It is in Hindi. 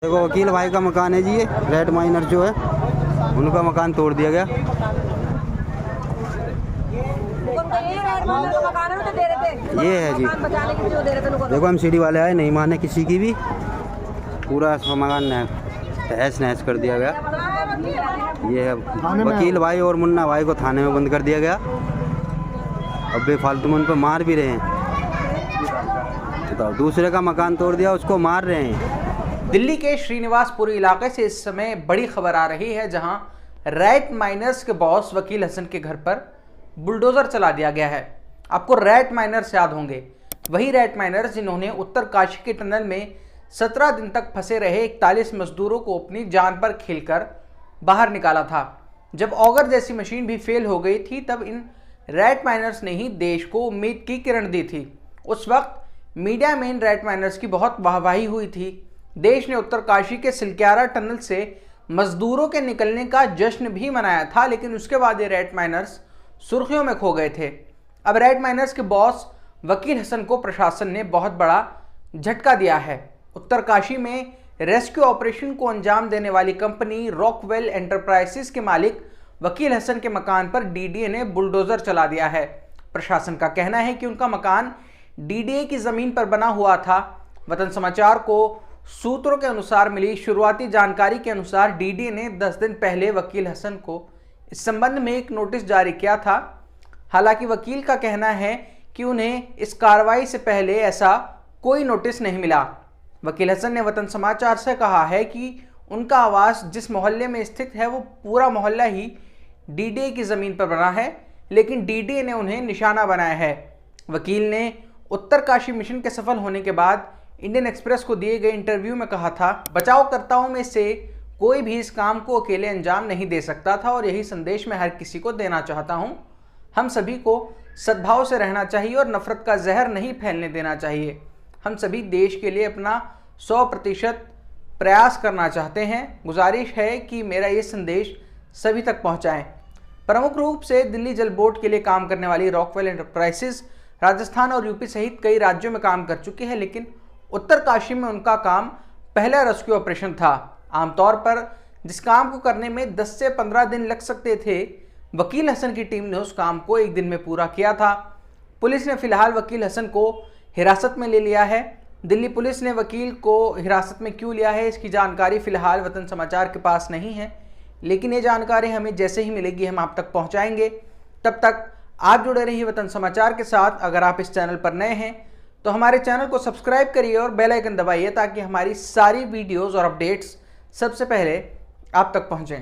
देखो वकील भाई का मकान है जी, ये रेड माइनर जो है उनका मकान तोड़ दिया गया। ये है जी, देखो एमसीडी वाले आए, नहीं माने किसी की भी, पूरा मकान तहस नहस कर दिया गया। ये है वकील भाई और मुन्ना भाई को थाने में बंद कर दिया गया। अब बेफालतू में उन पर मार भी रहे हैं। बताओ, दूसरे का मकान तोड़ दिया, उसको मार रहे हैं। दिल्ली के श्रीनिवासपुरी इलाके से इस समय बड़ी खबर आ रही है, जहां रैट माइनर्स के बॉस वकील हसन के घर पर बुलडोजर चला दिया गया है। आपको रैट माइनर्स याद होंगे, वही रैट माइनर्स जिन्होंने उत्तर काशी के टनल में 17 दिन तक फंसे रहे 41 मजदूरों को अपनी जान पर खेलकर बाहर निकाला था। जब ऑगर जैसी मशीन भी फेल हो गई थी, तब इन रैट माइनर्स ने ही देश को उम्मीद की किरण दी थी। उस वक्त मीडिया में इन रैट माइनर्स की बहुत वाहवाही हुई थी। देश ने उत्तरकाशी के सिलक्यारा टनल से मजदूरों के निकलने का जश्न भी मनाया था, लेकिन उसके बाद ये रैट माइनर्स सुर्खियों में खो गए थे। अब रैट माइनर्स के बॉस वकील हसन को प्रशासन ने बहुत बड़ा झटका दिया है। उत्तरकाशी में रेस्क्यू ऑपरेशन को अंजाम देने वाली कंपनी रॉकवेल एंटरप्राइजेस के मालिक वकील हसन के मकान पर डीडीए ने बुलडोजर चला दिया है। प्रशासन का कहना है कि उनका मकान डीडीए की जमीन पर बना हुआ था। वतन समाचार को सूत्रों के अनुसार मिली शुरुआती जानकारी के अनुसार डीडीए ने 10 दिन पहले वकील हसन को इस संबंध में एक नोटिस जारी किया था। हालांकि वकील का कहना है कि उन्हें इस कार्रवाई से पहले ऐसा कोई नोटिस नहीं मिला। वकील हसन ने वतन समाचार से कहा है कि उनका आवास जिस मोहल्ले में स्थित है वो पूरा मोहल्ला ही डीडीए की जमीन पर बना है, लेकिन डीडीए ने उन्हें निशाना बनाया है। वकील ने उत्तरकाशी मिशन के सफल होने के बाद इंडियन एक्सप्रेस को दिए गए इंटरव्यू में कहा था, बचावकर्ताओं में से कोई भी इस काम को अकेले अंजाम नहीं दे सकता था और यही संदेश मैं हर किसी को देना चाहता हूं। हम सभी को सद्भाव से रहना चाहिए और नफरत का जहर नहीं फैलने देना चाहिए। हम सभी देश के लिए अपना 100% प्रयास करना चाहते हैं। गुजारिश है कि मेरा ये संदेश सभी तक पहुंचाएं। प्रमुख रूप से दिल्ली जल बोर्ड के लिए काम करने वाली रॉकवेल एंटरप्राइजेस राजस्थान और यूपी सहित कई राज्यों में काम कर चुकी है, लेकिन उत्तरकाशी में उनका काम पहला रेस्क्यू ऑपरेशन था। आमतौर पर जिस काम को करने में 10 से 15 दिन लग सकते थे, वकील हसन की टीम ने उस काम को एक दिन में पूरा किया था। पुलिस ने फिलहाल वकील हसन को हिरासत में ले लिया है। दिल्ली पुलिस ने वकील को हिरासत में क्यों लिया है, इसकी जानकारी फिलहाल वतन समाचार के पास नहीं है, लेकिन ये जानकारी हमें जैसे ही मिलेगी हम आप तक पहुंचाएंगे। तब तक आप जुड़े रहिए वतन समाचार के साथ। अगर आप इस चैनल पर नए हैं तो हमारे चैनल को सब्सक्राइब करिए और बेल आइकन दबाइए, ताकि हमारी सारी वीडियोस और अपडेट्स सबसे पहले आप तक पहुंचें।